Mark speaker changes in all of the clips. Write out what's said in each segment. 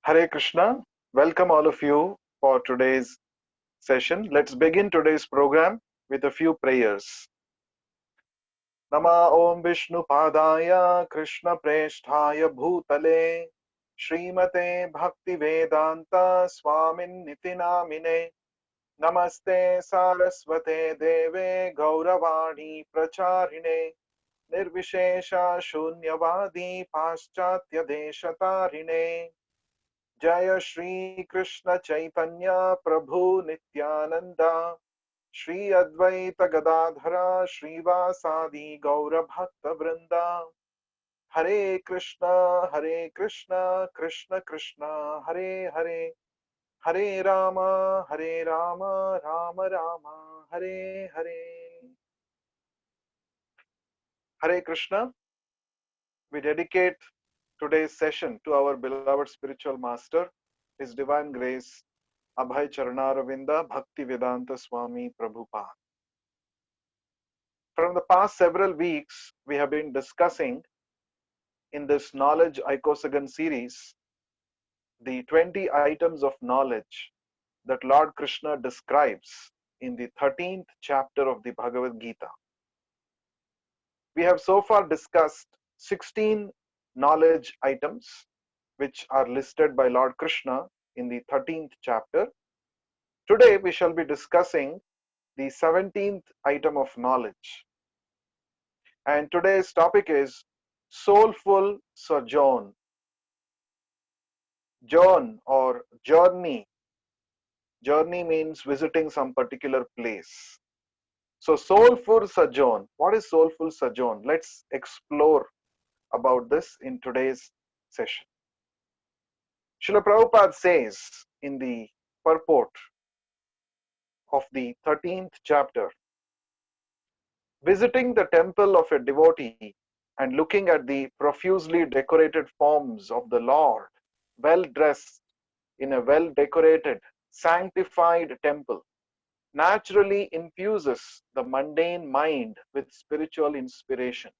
Speaker 1: Hare Krishna. Welcome all of you for today's session. Let's begin today's program with a few prayers. Nama Om Vishnu Padaya Krishna Presthaya Bhutale Srimate Bhakti Vedanta Swamin Niti Namine Namaste Saraswate Deve Gauravani Pracharine Nirvishesha Shunyavadi Paschatya Deshatarine Jaya Shri Krishna Chaitanya Prabhu Nityananda Shri Advaita Gadadhara Srivasadi Gaura Bhakta Vrinda Hare Krishna Krishna Krishna Hare Hare Hare Rama Rama Rama Hare Hare. Hare Krishna. We dedicate today's session to our beloved spiritual master, His Divine Grace Abhay Charanaраvinda Bhakti Vedanta Swami Prabhupada. From the past several weeks, we have been discussing in this Knowledge Icosagon series the 20 items of knowledge that Lord Krishna describes in the 13th chapter of the Bhagavad Gita. We have so far discussed 16 knowledge items which are listed by Lord Krishna in the 13th chapter. Today we shall be discussing the 17th item of knowledge. And today's topic is Soulful Sojourn. Journ or journey. Journey means visiting some particular place. So Soulful Sojourn. What is Soulful Sojourn? Let's explore about this in today's session. Srila Prabhupada says in the purport of the 13th chapter, visiting the temple of a devotee and looking at the profusely decorated forms of the Lord, well dressed in a well decorated, sanctified temple, naturally infuses the mundane mind with spiritual inspiration.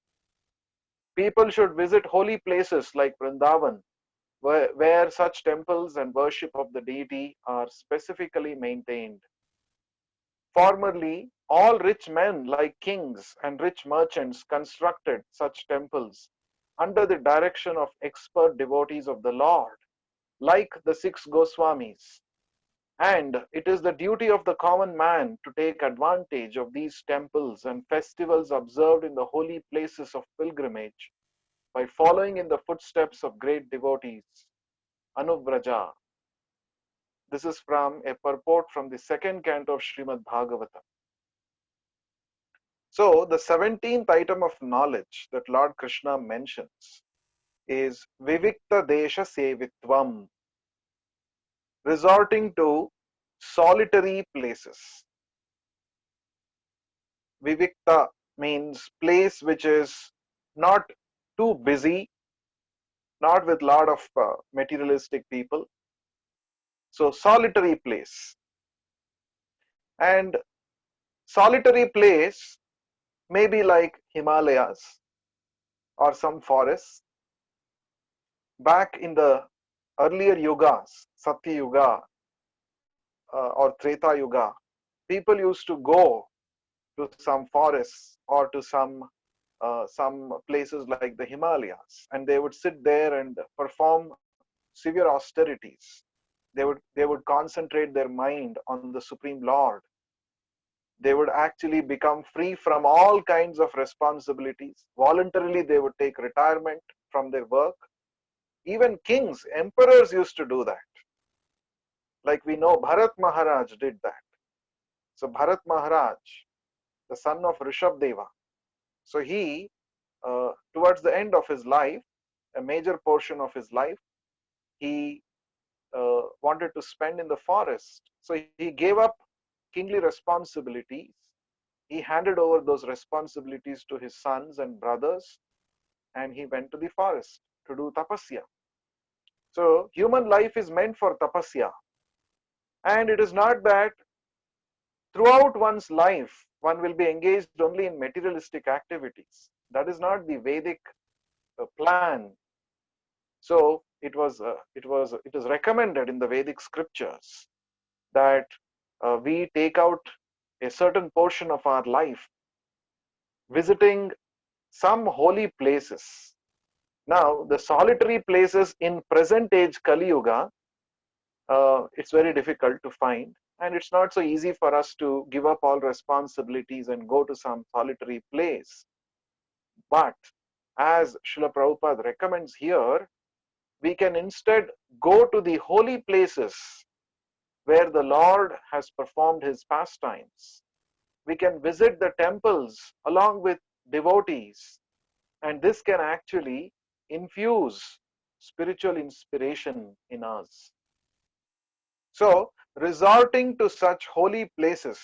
Speaker 1: People should visit holy places like Vrindavan, where such temples and worship of the deity are specifically maintained. Formerly, all rich men like kings and rich merchants constructed such temples under the direction of expert devotees of the Lord, like the 6 Goswamis. And it is the duty of the common man to take advantage of these temples and festivals observed in the holy places of pilgrimage by following in the footsteps of great devotees. Anubraja. This is from a purport from the second canto of Srimad Bhagavatam. So, the 17th item of knowledge that Lord Krishna mentions is Vivikta Desha Sevitvam, resorting to solitary places. Vivikta means place which is not too busy, not with lot of materialistic people. So, solitary place. And solitary place may be like Himalayas or some forests. Back in the earlier yugas, Satya Yuga or Treta Yuga, people used to go to some forests or to some places like the Himalayas, and they would sit there and perform severe austerities. They would concentrate their mind on the Supreme Lord. They would actually become free from all kinds of responsibilities. Voluntarily, they would take retirement from their work. Even kings, emperors used to do that. Like we know, Bharat Maharaj did that. So Bharat Maharaj, the son of Rishabdeva, so he, towards the end of his life, a major portion of his life, he wanted to spend in the forest. So he gave up kingly responsibilities. He handed over those responsibilities to his sons and brothers, and he went to the forest to do tapasya. So human life is meant for tapasya. And it is not that throughout one's life, one will be engaged only in materialistic activities. That is not the Vedic plan. So it is recommended in the Vedic scriptures that we take out a certain portion of our life visiting some holy places. Now, the solitary places in present age Kali Yuga, it's very difficult to find, and it's not so easy for us to give up all responsibilities and go to some solitary place. But as Srila Prabhupada recommends here, we can instead go to the holy places where the Lord has performed his pastimes. We can visit the temples along with devotees, and this can actually infuse spiritual inspiration in us. So, resorting to such holy places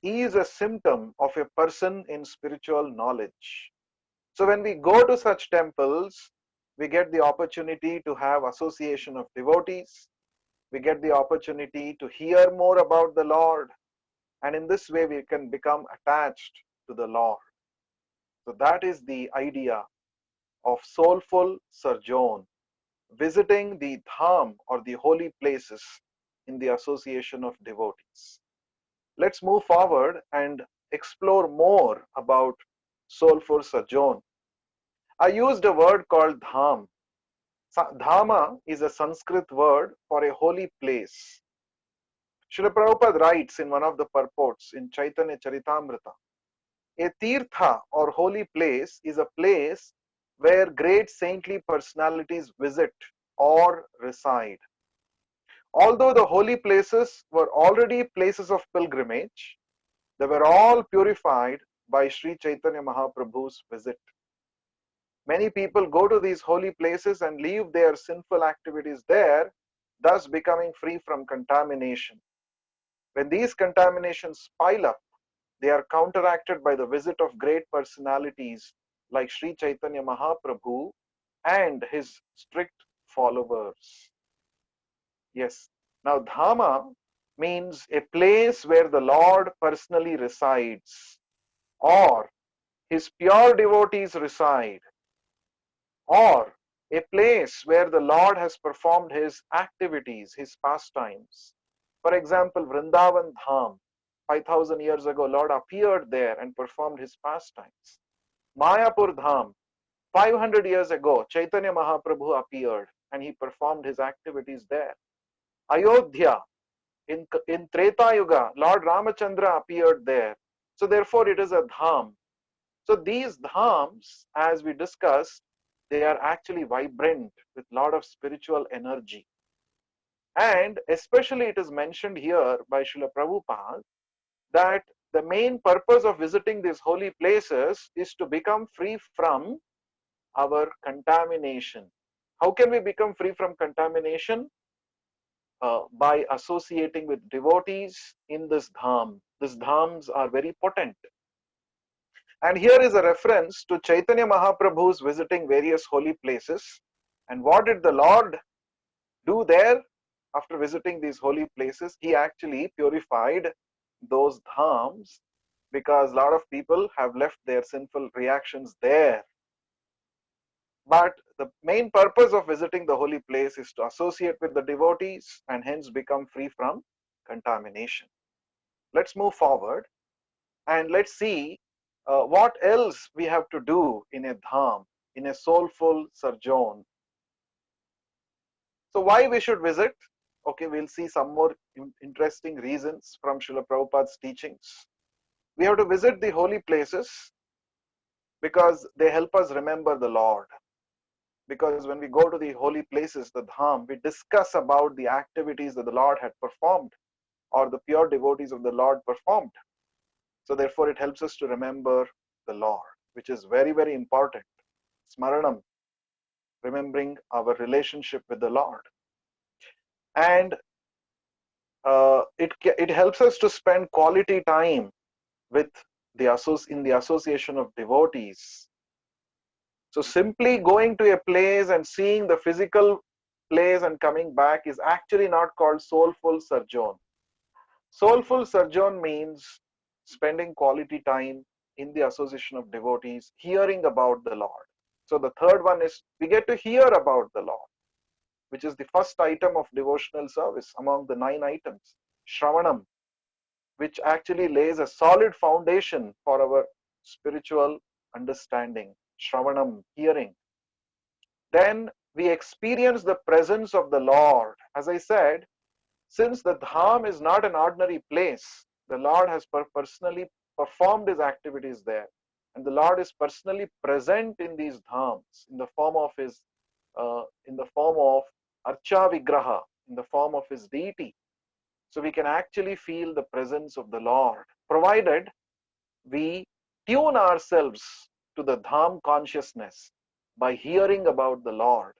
Speaker 1: is a symptom of a person in spiritual knowledge. So, when we go to such temples, we get the opportunity to have association of devotees, we get the opportunity to hear more about the Lord, and in this way we can become attached to the Lord. So that is the idea of soulful sojourn, visiting the dham or the holy places in the association of devotees. Let's move forward and explore more about soulful sojourn. I used a word called dham. Dhama is a Sanskrit word for a holy place. Srila Prabhupada writes in one of the purports in Chaitanya Charitamrita, a tirtha or holy place is a place where great saintly personalities visit or reside. Although the holy places were already places of pilgrimage, they were all purified by Sri Chaitanya Mahaprabhu's visit. Many people go to these holy places and leave their sinful activities there, thus becoming free from contamination. When these contaminations pile up, they are counteracted by the visit of great personalities like Sri Chaitanya Mahaprabhu and his strict followers. Yes. Now, Dhama means a place where the Lord personally resides, or his pure devotees reside, or a place where the Lord has performed his activities, his pastimes. For example, Vrindavan Dham, 5000 years ago, Lord appeared there and performed his pastimes. Mayapur Dham, 500 years ago, Chaitanya Mahaprabhu appeared and he performed his activities there. Ayodhya, in Treta Yuga, Lord Ramachandra appeared there. So therefore it is a dham. So these dhams, as we discussed, they are actually vibrant with a lot of spiritual energy. And especially it is mentioned here by Srila Prabhupada that the main purpose of visiting these holy places is to become free from our contamination. How can we become free from contamination? By associating with devotees in this dham. These dhams are very potent. And here is a reference to Chaitanya Mahaprabhu's visiting various holy places. And what did the Lord do there after visiting these holy places? He actually purified those dhams because a lot of people have left their sinful reactions there. But the main purpose of visiting the holy place is to associate with the devotees and hence become free from contamination. Let's move forward and let's see what else we have to do in a dham, in a soulful sojourn. So why we should visit? Okay, we'll see some more interesting reasons from Srila Prabhupada's teachings. We have to visit the holy places because they help us remember the Lord. Because when we go to the holy places, the dham, we discuss about the activities that the Lord had performed or the pure devotees of the Lord performed. So therefore it helps us to remember the Lord, which is very, very important. Smaranam, remembering our relationship with the Lord. And it helps us to spend quality time with in the association of devotees. So simply going to a place and seeing the physical place and coming back is actually not called soulful sojourn. Soulful sojourn means spending quality time in the association of devotees, hearing about the Lord. So the third one is we get to hear about the Lord. which is the first item of devotional service among the 9 items, Shravanam, which actually lays a solid foundation for our spiritual understanding. Shravanam, hearing. Then we experience the presence of the Lord. As I said, since the dham is not an ordinary place, the Lord has personally performed his activities there. And the Lord is personally present in these dhams in the form of his Archa Vigraha, in the form of his deity. So we can actually feel the presence of the Lord, provided we tune ourselves to the dham consciousness by hearing about the Lord.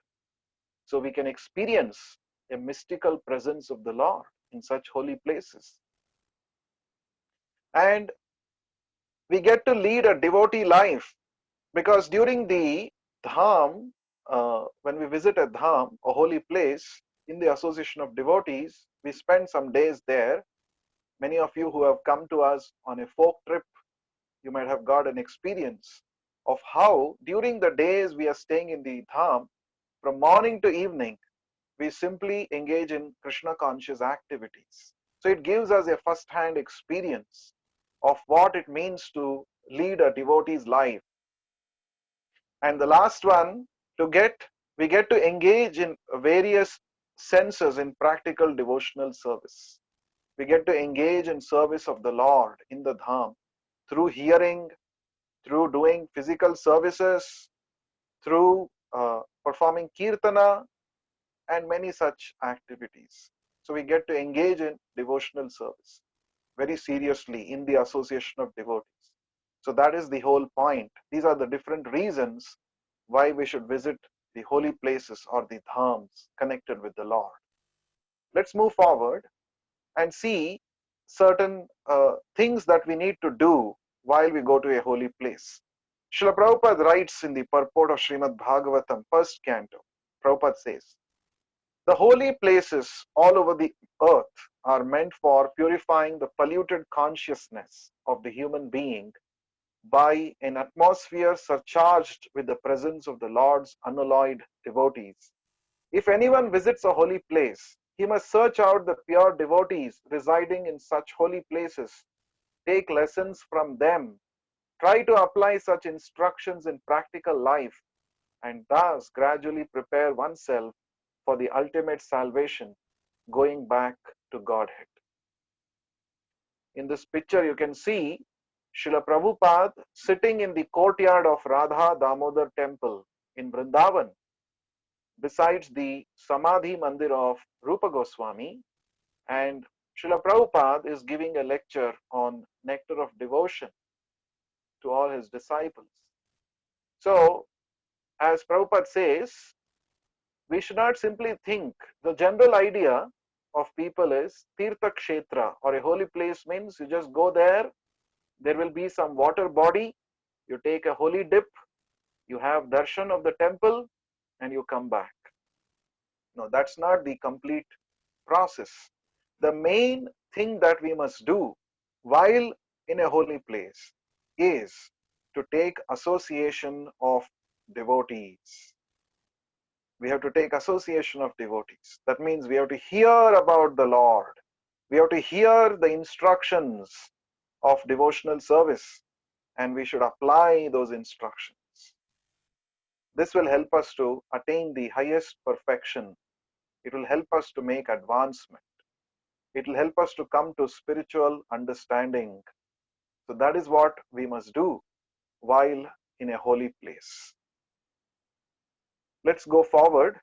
Speaker 1: So we can experience a mystical presence of the Lord in such holy places. And we get to lead a devotee life, because during the dham, when we visit a dham, a holy place, in the association of devotees, we spend some days there. Many of you who have come to us on a folk trip, you might have got an experience of how during the days we are staying in the dham, from morning to evening, we simply engage in Krishna conscious activities. So it gives us a first-hand experience of what it means to lead a devotee's life. And the last one, we get to engage in various senses in practical devotional service. We get to engage in service of the Lord in the dham through hearing, through doing physical services, through performing kirtana, and many such activities. So we get to engage in devotional service very seriously in the association of devotees. So that is the whole point. These are the different reasons why we should visit the holy places or the dhams connected with the Lord. Let's move forward and see certain things that we need to do while we go to a holy place. Srila Prabhupada writes in the purport of Srimad Bhagavatam, first canto, Prabhupada says, the holy places all over the earth are meant for purifying the polluted consciousness of the human being by an atmosphere surcharged with the presence of the Lord's unalloyed devotees. If anyone visits a holy place, he must search out the pure devotees residing in such holy places, take lessons from them, try to apply such instructions in practical life, and thus gradually prepare oneself for the ultimate salvation, going back to Godhead. In this picture, you can see Srila Prabhupada sitting in the courtyard of Radha Damodar temple in Vrindavan, besides the Samadhi Mandir of Rupa Goswami, and Srila Prabhupada is giving a lecture on nectar of devotion to all his disciples. So, as Prabhupada says, we should not simply think. The general idea of people is Tirtha Kshetra, or a holy place means you just go there, there will be some water body, you take a holy dip, you have darshan of the temple, and you come back. No, that's not the complete process. The main thing that we must do while in a holy place is to take association of devotees. We have to take association of devotees. That means we have to hear about the Lord. We have to hear the instructions of devotional service, and we should apply those instructions. This will help us to attain the highest perfection. It will help us to make advancement. It will help us to come to spiritual understanding. So that is what we must do while in a holy place. Let's go forward.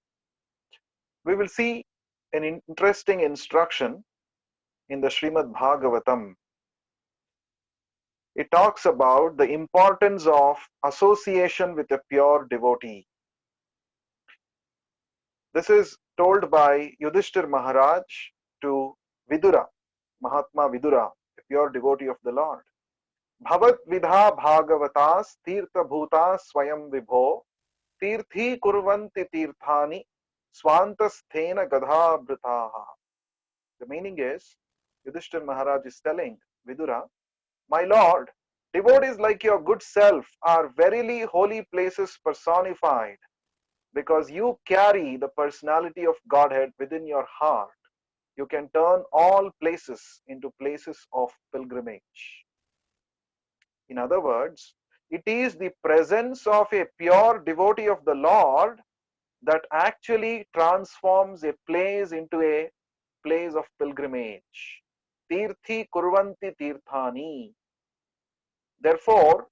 Speaker 1: We will see an interesting instruction in the Srimad Bhagavatam. It talks about the importance of association with a pure devotee. This is told by Yudhishthir Maharaj to Vidura, Mahatma Vidura, a pure devotee of the Lord. Bhavat vidha bhagavatas tirtha bhuta swayam vibho tirthi kurvanti tirthani swantasthena gadha britaha. The meaning is, Yudhishthir Maharaj is telling Vidura, my Lord, devotees like your good self are verily holy places personified. because you carry the personality of Godhead within your heart, you can turn all places into places of pilgrimage. In other words, it is the presence of a pure devotee of the Lord that actually transforms a place into a place of pilgrimage. Tirthi kurvanti tirthani. Therefore,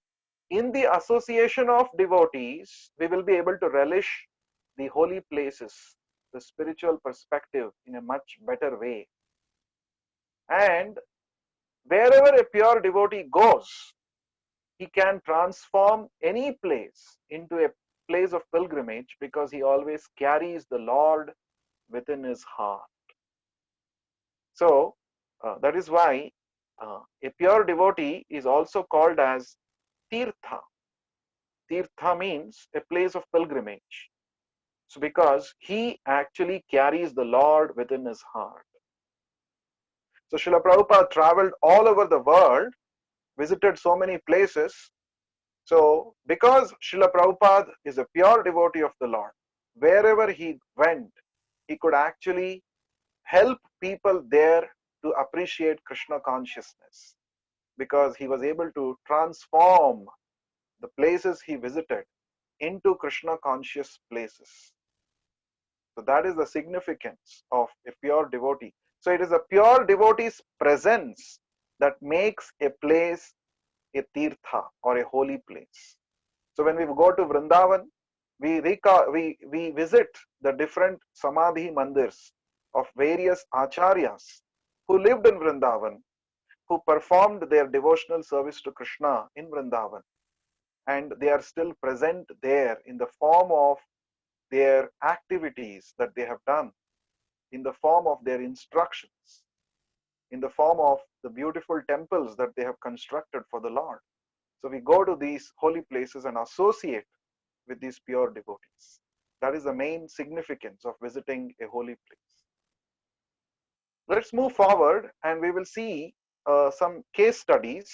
Speaker 1: in the association of devotees, we will be able to relish the holy places, the spiritual perspective in a much better way. And wherever a pure devotee goes, he can transform any place into a place of pilgrimage because he always carries the Lord within his heart. So, that is why a pure devotee is also called as Tirtha. Tirtha means a place of pilgrimage. So, because he actually carries the Lord within his heart. So, Srila Prabhupada traveled all over the world, visited so many places. So, because Srila Prabhupada is a pure devotee of the Lord, wherever he went, he could actually help people there to appreciate Krishna consciousness because he was able to transform the places he visited into Krishna conscious places. So that is the significance of a pure devotee. So it is a pure devotee's presence that makes a place a tirtha or a holy place. So when we go to Vrindavan, we visit the different samadhi mandirs of various acharyas who lived in Vrindavan, who performed their devotional service to Krishna in Vrindavan, and they are still present there in the form of their activities that they have done, in the form of their instructions, in the form of the beautiful temples that they have constructed for the Lord. So we go to these holy places and associate with these pure devotees. That is the main significance of visiting a holy place. Let's move forward and we will see some case studies.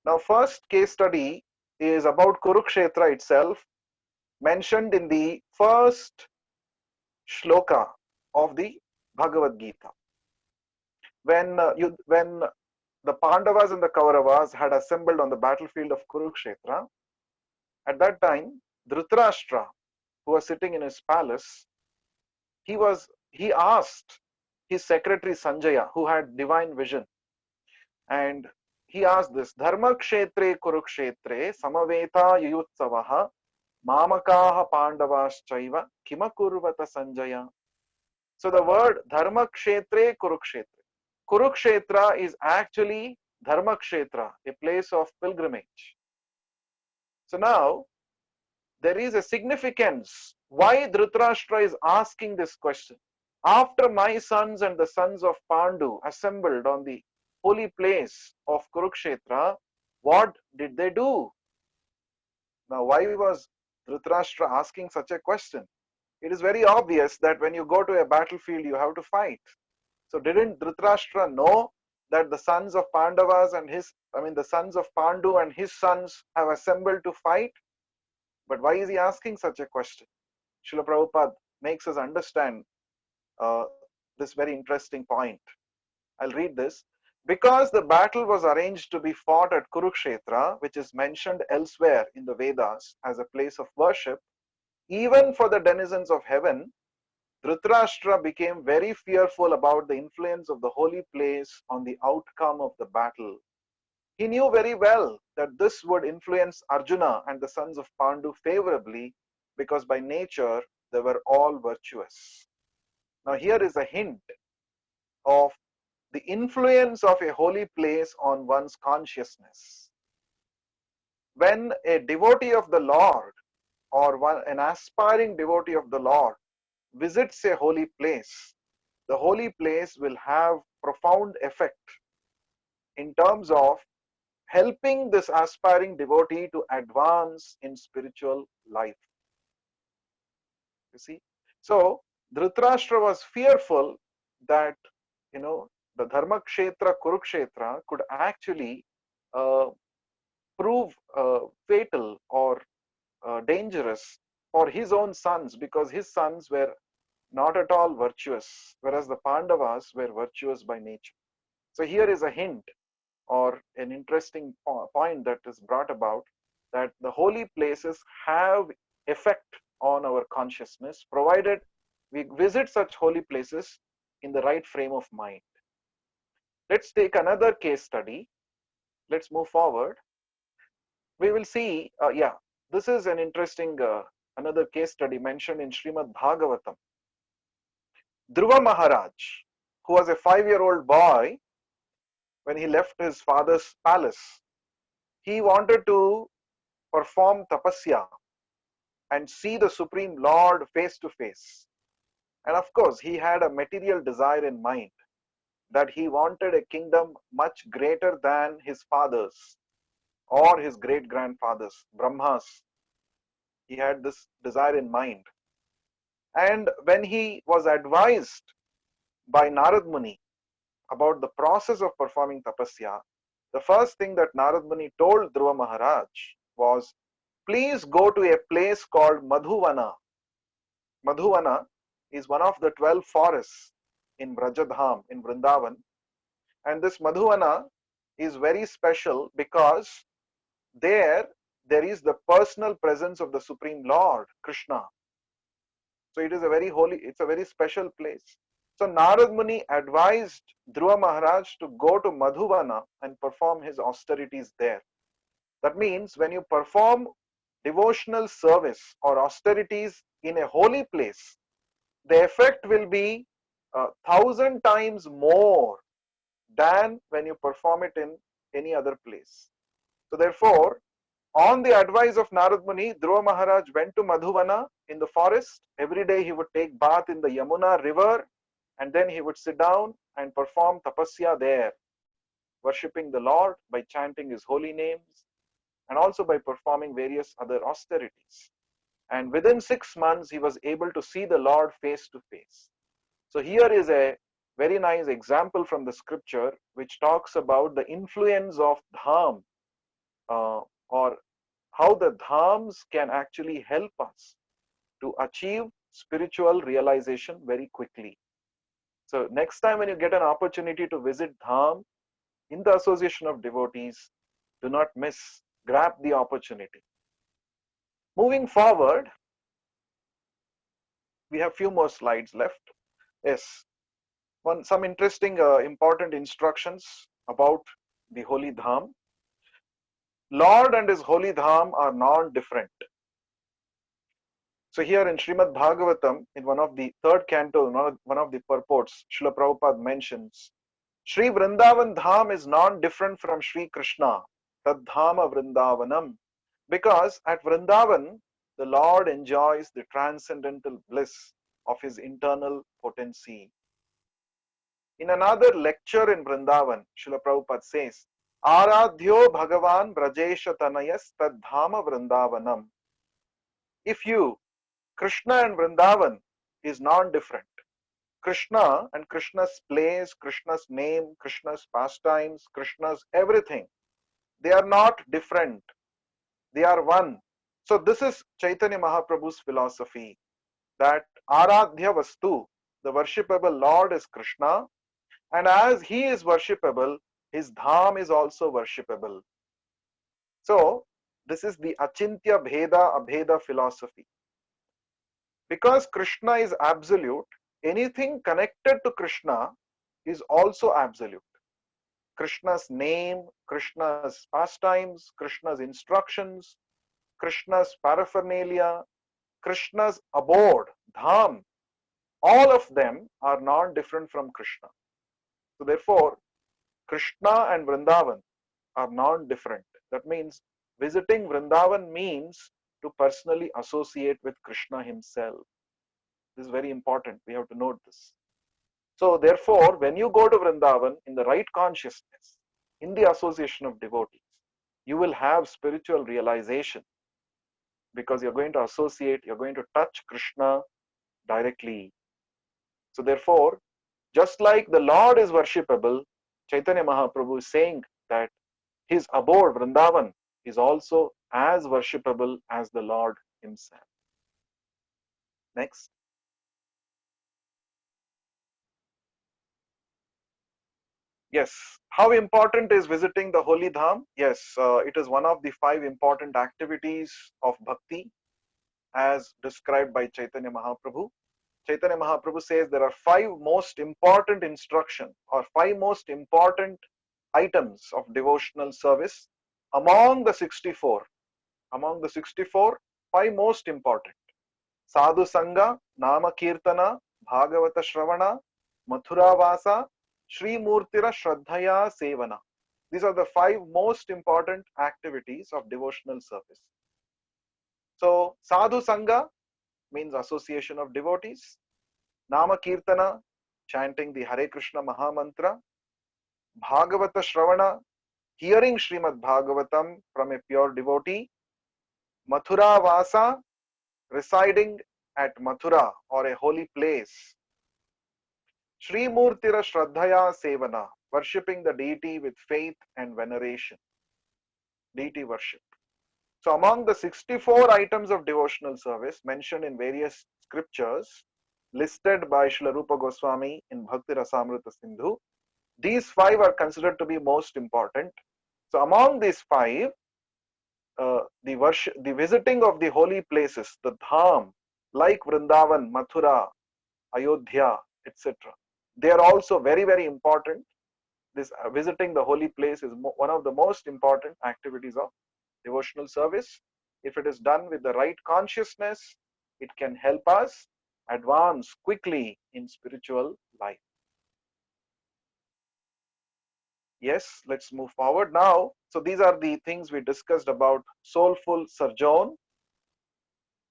Speaker 1: Now, first case study is about Kurukshetra itself, mentioned in the first shloka of the Bhagavad Gita. When the Pandavas and the Kauravas had assembled on the battlefield of Kurukshetra, at that time, Dhritarashtra, who was sitting in his palace, he asked his secretary Sanjaya, who had divine vision, and he asked this: Dharma kshetre Kurukshetre samaveta yuyutsavaha mamakaha pandavaschaiva kimakurvata Sanjaya. So the word Dharma kshetre Kurukshetre. Kurukshetra is actually Dharma kshetra, a place of pilgrimage. So now there is a significance why Dhritarashtra is asking this question. After my sons and the sons of Pandu assembled on the holy place of Kurukshetra, what did they do? Now, why was Dhritarashtra asking such a question? It is very obvious that when you go to a battlefield, you have to fight. So, didn't Dhritarashtra know that the sons of Pandavas and the sons of Pandu and his sons have assembled to fight? But why is he asking such a question? Srila Prabhupada makes us understand uh, this very interesting point. I'll read this. Because the battle was arranged to be fought at Kurukshetra, which is mentioned elsewhere in the Vedas as a place of worship, even for the denizens of heaven, Dhritarashtra became very fearful about the influence of the holy place on the outcome of the battle. He knew very well that this would influence Arjuna and the sons of Pandu favorably because by nature they were all virtuous. Now, here is a hint of the influence of a holy place on one's consciousness. When a devotee of the Lord or an aspiring devotee of the Lord visits a holy place, the holy place will have profound effect in terms of helping this aspiring devotee to advance in spiritual life. You see, so Dhritarashtra was fearful that the Dharma Kshetra Kurukshetra could actually prove fatal or dangerous for his own sons, because his sons were not at all virtuous, whereas the Pandavas were virtuous by nature. So here is a hint or an interesting point that is brought about, that the holy places have effect on our consciousness, provided we visit such holy places in the right frame of mind. Let's take another case study. Let's move forward. We will see, this is an interesting, another case study mentioned in Srimad Bhagavatam. Dhruva Maharaj, who was a 5-year-old boy when he left his father's palace, he wanted to perform tapasya and see the Supreme Lord face to face. And of course, he had a material desire in mind, that he wanted a kingdom much greater than his father's or his great grandfather's, Brahma's. He had this desire in mind. And when he was advised by Narad Muni about the process of performing tapasya, the first thing that Narad Muni told Dhruva Maharaj was, please go to a place called Madhuvana. Madhuvana is one of the 12 forests in Brajadham, in Vrindavan. And this Madhuvana is very special because there is the personal presence of the Supreme Lord, Krishna. So it is a very holy, it's a very special place. So Narad Muni advised Dhruva Maharaj to go to Madhuvana and perform his austerities there. That means when you perform devotional service or austerities in a holy place, the effect will be 1,000 times more than when you perform it in any other place. So therefore, on the advice of Narad Muni, Dhruva Maharaj went to Madhuvana in the forest. Every day he would take bath in the Yamuna river, and then he would sit down and perform tapasya there, worshipping the Lord by chanting his holy names and also by performing various other austerities. And within 6 months, he was able to see the Lord face to face. So here is a very nice example from the scripture which talks about the influence of dham, or how the dhams can actually help us to achieve spiritual realization very quickly. So next time when you get an opportunity to visit dham in the association of devotees, do not miss, grab the opportunity. Moving forward, we have few more slides left. Yes, some interesting important instructions about the holy dham. Lord and his holy dham are non-different. So here in Srimad Bhagavatam, in one of the third canto, one of the purports, Srila Prabhupada mentions, Sri Vrindavan Dham is non-different from Sri Krishna, Tad Dhama Vrindavanam, because at Vrindavan, the Lord enjoys the transcendental bliss of his internal potency. In another lecture in Vrindavan, Srila Prabhupada says, Aradhyo Bhagavan Brajesha Tanayas Tad Dhama Vrindavanam. If you, Krishna and Vrindavan is non-different. Krishna and Krishna's place, Krishna's name, Krishna's pastimes, Krishna's everything, they are not different. They are one. So this is Chaitanya Mahaprabhu's philosophy, that Aradhya Vastu, the worshipable Lord is Krishna, and as he is worshipable, his dham is also worshipable. So this is the Achintya Bheda Abheda philosophy. Because Krishna is absolute, anything connected to Krishna is also absolute. Krishna's name, Krishna's pastimes, Krishna's instructions, Krishna's paraphernalia, Krishna's abode, dham, all of them are non-different from Krishna. So therefore, Krishna and Vrindavan are non-different. That means visiting Vrindavan means to personally associate with Krishna himself. This is very important. We have to note this. So therefore, when you go to Vrindavan in the right consciousness, in the association of devotees, you will have spiritual realization, because you're going to associate, you're going to touch Krishna directly. So therefore, just like the Lord is worshipable, Chaitanya Mahaprabhu is saying that his abode, Vrindavan, is also as worshipable as the Lord himself. Next. Yes. How important is visiting the holy dham? Yes, it is one of the 5 important activities of bhakti as described by Chaitanya Mahaprabhu. Chaitanya Mahaprabhu says there are 5 most important instruction or 5 most important items of devotional service among the 64. Among the 64, 5 most important. Sadhu Sangha, Nama Kirtana, Bhagavata Shravana, Mathura Vasa, Sri Murtira Shraddhaya Sevana. These are the 5 most important activities of devotional service. So, Sadhu Sangha means association of devotees. Nama Kirtana, chanting the Hare Krishna Mahamantra. Bhagavata Shravana, hearing Srimad Bhagavatam from a pure devotee. Mathura Vasa, residing at Mathura or a holy place. Sri Murtira Shraddhaya Sevana, worshipping the deity with faith and veneration. Deity worship. So, among the 64 items of devotional service mentioned in various scriptures listed by Srila Rupa Goswami in Bhakti Rasamrita Sindhu, these 5 are considered to be most important. So, among these 5, the worship, the visiting of the holy places, the dham, like Vrindavan, Mathura, Ayodhya, etc. They are also very, very important. This visiting the holy place is one of the most important activities of devotional service. If it is done with the right consciousness, it can help us advance quickly in spiritual life. Yes, let's move forward now. So these are the things we discussed about soulful sojourn.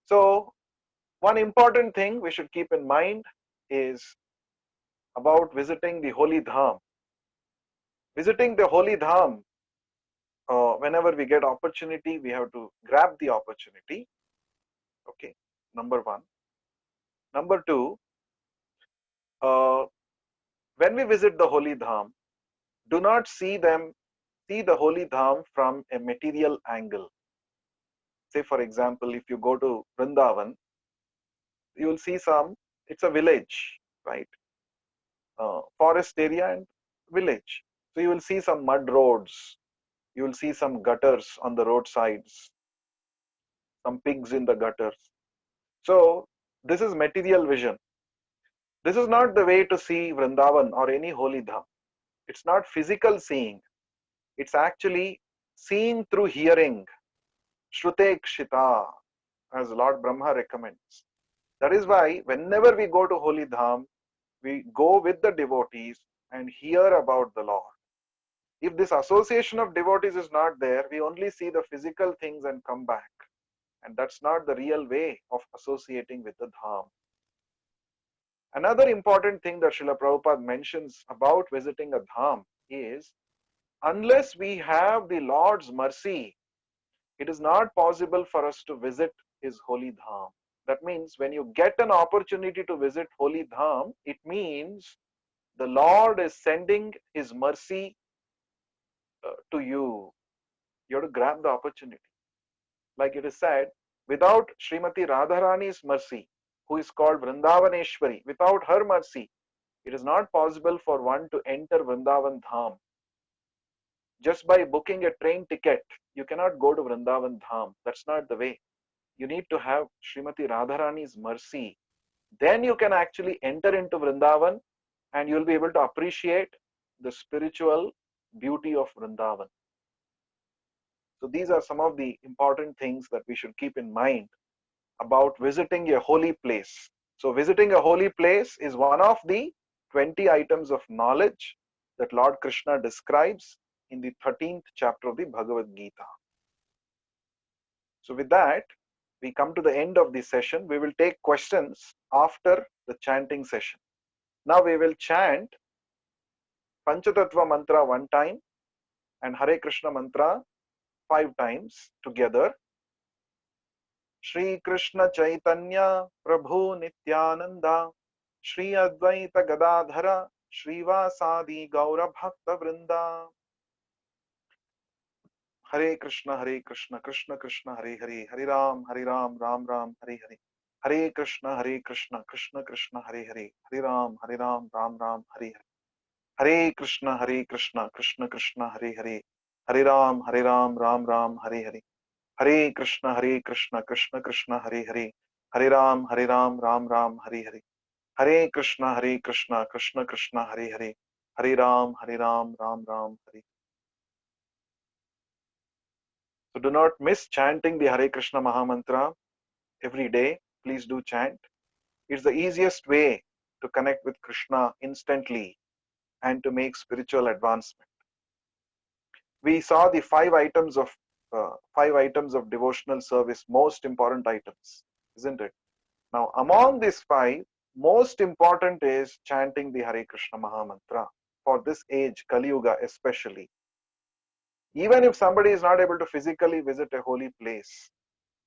Speaker 1: So one important thing we should keep in mind is about visiting the holy dham. Visiting the holy dham, whenever we get opportunity, we have to grab the opportunity. Okay, number one. Number two, uh, when we visit the holy dham, do not see the holy dham from a material angle. Say, for example, if you go to Vrindavan, you will see it's a village, right? Forest area and village. So you will see some mud roads, you will see some gutters on the roadsides, some pigs in the gutters. So this is material vision. This is not the way to see Vrindavan or any holy dham. It's not physical seeing. It's actually seeing through hearing. Shrutekshita, as Lord Brahma recommends. That is why whenever we go to holy dham, we go with the devotees and hear about the Lord. If this association of devotees is not there, we only see the physical things and come back. And that's not the real way of associating with the dham. Another important thing that Srila Prabhupada mentions about visiting a dham is, unless we have the Lord's mercy, it is not possible for us to visit his holy dham. That means when you get an opportunity to visit holy dham, it means the Lord is sending his mercy to you. You have to grab the opportunity. Like it is said, without Srimati Radharani's mercy, who is called Vrindavaneshwari, without her mercy, it is not possible for one to enter Vrindavan Dham. Just by booking a train ticket, you cannot go to Vrindavan Dham. That's not the way. You need to have Srimati Radharani's mercy. Then you can actually enter into Vrindavan and you'll be able to appreciate the spiritual beauty of Vrindavan. So these are some of the important things that we should keep in mind about visiting a holy place. So visiting a holy place is one of the 20 items of knowledge that Lord Krishna describes in the 13th chapter of the Bhagavad Gita. So with that, we come to the end of this session. We will take questions after the chanting session. Now we will chant Panchatattva mantra 1 time and Hare Krishna mantra 5 times together. Shri Krishna Chaitanya Prabhu Nityananda Shri Advaita Gadadhara Shrivasadi Gaura Bhakta Vrinda. Hare Krishna Krishna Krishna Hare Hare, Hare Ram, Ram Ram, Hare Hare. Hare Krishna, Krishna Krishna, Hare Hare, Hare Ram, Ram Ram, Hare Hare. Hare Krishna, Krishna Krishna, Hare Hare, Hare Ram, Ram Ram, Hare Hare. Hare Krishna, Krishna Krishna, Hare Hare, Hare Ram, Ram Ram, Hare Hare. Hare Krishna, Krishna Krishna, Hare Hare, Hare Ram, Ram Ram, Hare. So do not miss chanting the Hare Krishna Mahamantra every day. Please do chant. It's the easiest way to connect with Krishna instantly and to make spiritual advancement. We saw the five items of devotional service, most important items, isn't it? Now, among these five, most important is chanting the Hare Krishna Mahamantra for this age, Kali Yuga especially. Even if somebody is not able to physically visit a holy place,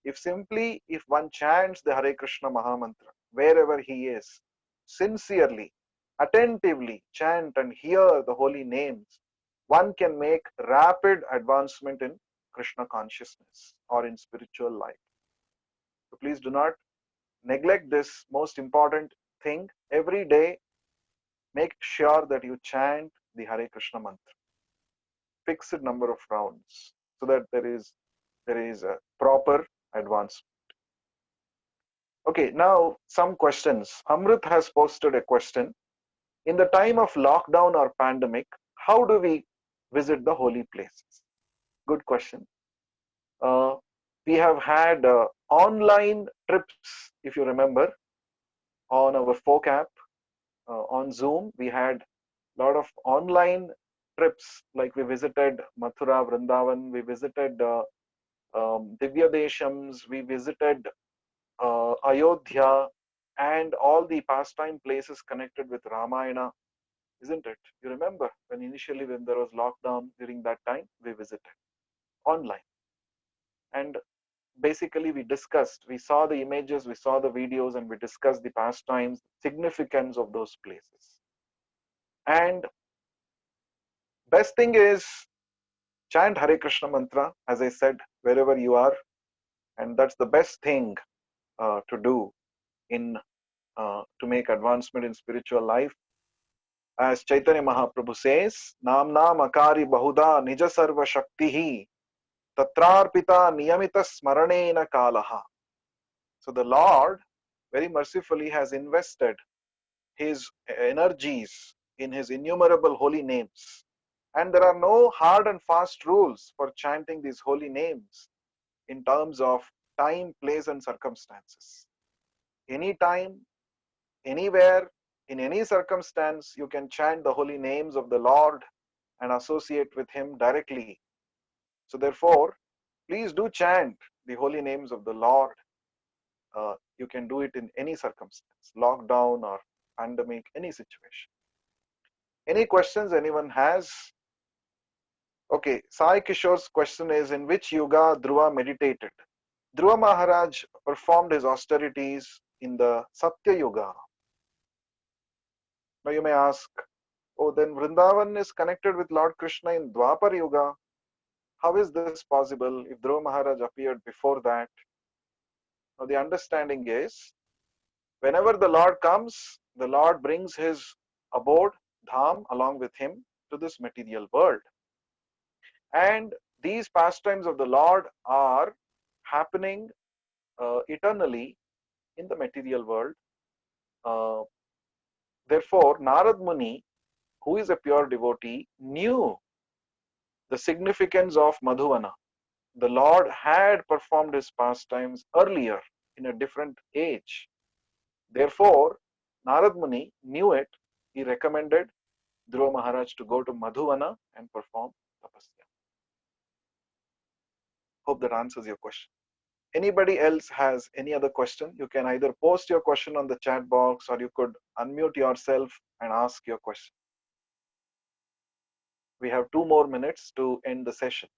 Speaker 1: if one chants the Hare Krishna Mahamantra wherever he is, sincerely, attentively chant and hear the holy names, one can make rapid advancement in Krishna consciousness or in spiritual life. So please do not neglect this most important thing. Every day, make sure that you chant the Hare Krishna mantra, fixed number of rounds, so that there is a proper advancement. Okay, now some questions. Amrit has posted a question. In the time of lockdown or pandemic, how do we visit the holy places? Good question. Uh, we have had online trips, if you remember, on our folk app, on Zoom. We had a lot of online trips, like we visited Mathura, Vrindavan, we visited Divya Deshams, we visited Ayodhya, and all the pastime places connected with Ramayana, isn't it? You remember when there was lockdown during that time, we visited online. And basically we saw the images, we saw the videos, and we discussed the pastimes, significance of those places. And best thing is chant Hare Krishna mantra, as I said, wherever you are. And that's the best thing to do in to make advancement in spiritual life. As Chaitanya Mahaprabhu says, Nam Nam Akari Bahuda Nija Sarva Shaktihi Tatrarpita Niyamita Smaranena Kalaha. So the Lord very mercifully has invested his energies in his innumerable holy names. And there are no hard and fast rules for chanting these holy names in terms of time, place, and circumstances. Anytime, anywhere, in any circumstance, you can chant the holy names of the Lord and associate with him directly. So therefore, please do chant the holy names of the Lord. You can do it in any circumstance, lockdown or pandemic, any situation. Any questions anyone has? Okay, Sai Kishore's question is, in which yuga Dhruva meditated? Dhruva Maharaj performed his austerities in the Satya Yuga. Now you may ask, oh, then Vrindavan is connected with Lord Krishna in Dwapar Yuga. How is this possible if Dhruva Maharaj appeared before that? Now the understanding is, whenever the Lord comes, the Lord brings his abode, dham, along with him to this material world. And these pastimes of the Lord are happening eternally in the material world. Uh, Therefore, Narad Muni, who is a pure devotee, knew the significance of Madhuvana. The Lord had performed his pastimes earlier in a different age. Therefore, Narad Muni knew it. He recommended Dhruva Maharaj to go to Madhuvana and perform tapasya. Hope that answers your question. Anybody else has any other question? You can either post your question on the chat box, or you could unmute yourself and ask your question. We have 2 more minutes to end the session.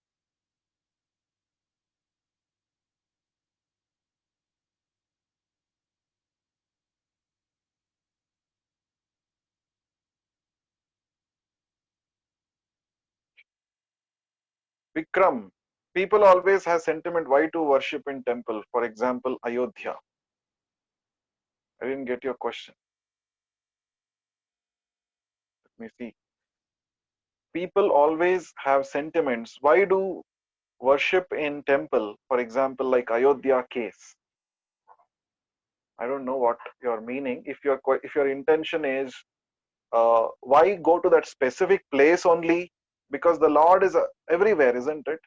Speaker 1: Vikram, people always have sentiment why to worship in temple, for example, Ayodhya. I didn't get your question. Let me see. People always have sentiments. Why do worship in temple, for example, like Ayodhya case? I don't know what you're meaning. If your intention is why go to that specific place only? Because the Lord is everywhere, isn't it?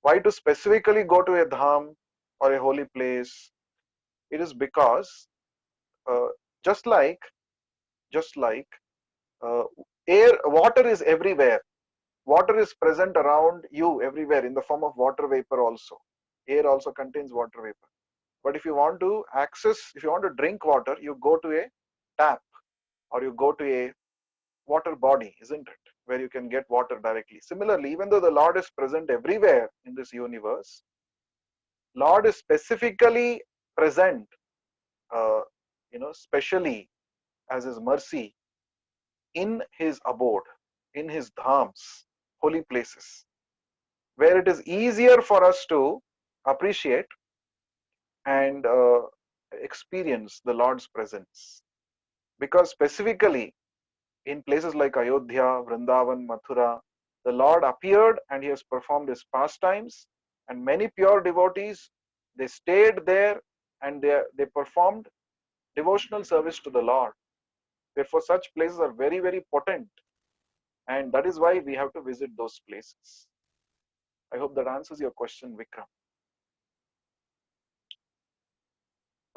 Speaker 1: Why to specifically go to a dham or a holy place? It is because uh, just like just like uh, water is everywhere. Water is present around you everywhere in the form of water vapor also. Air also contains water vapor. But if you want to if you want to drink water, you go to a tap or you go to a water body, isn't it? Where you can get water directly. Similarly, even though the Lord is present everywhere in this universe, Lord is specifically present, uh, specially as His mercy in His abode, in His dhams, holy places, where it is easier for us to appreciate and experience the Lord's presence. Because specifically in places like Ayodhya, Vrindavan, Mathura, the Lord appeared and He has performed His pastimes, and many pure devotees, they stayed there and they performed devotional service to the Lord. Therefore, such places are very, very potent, and that is why we have to visit those places. I hope that answers your question, Vikram.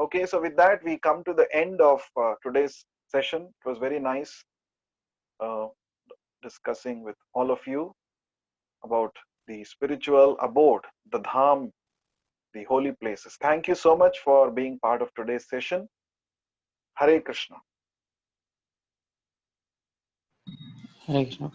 Speaker 1: Okay, so with that, we come to the end of today's session. It was very nice uh, discussing with all of you about the spiritual abode, the dham, the holy places. Thank you so much for being part of today's session. Hare Krishna.
Speaker 2: Hare Krishna.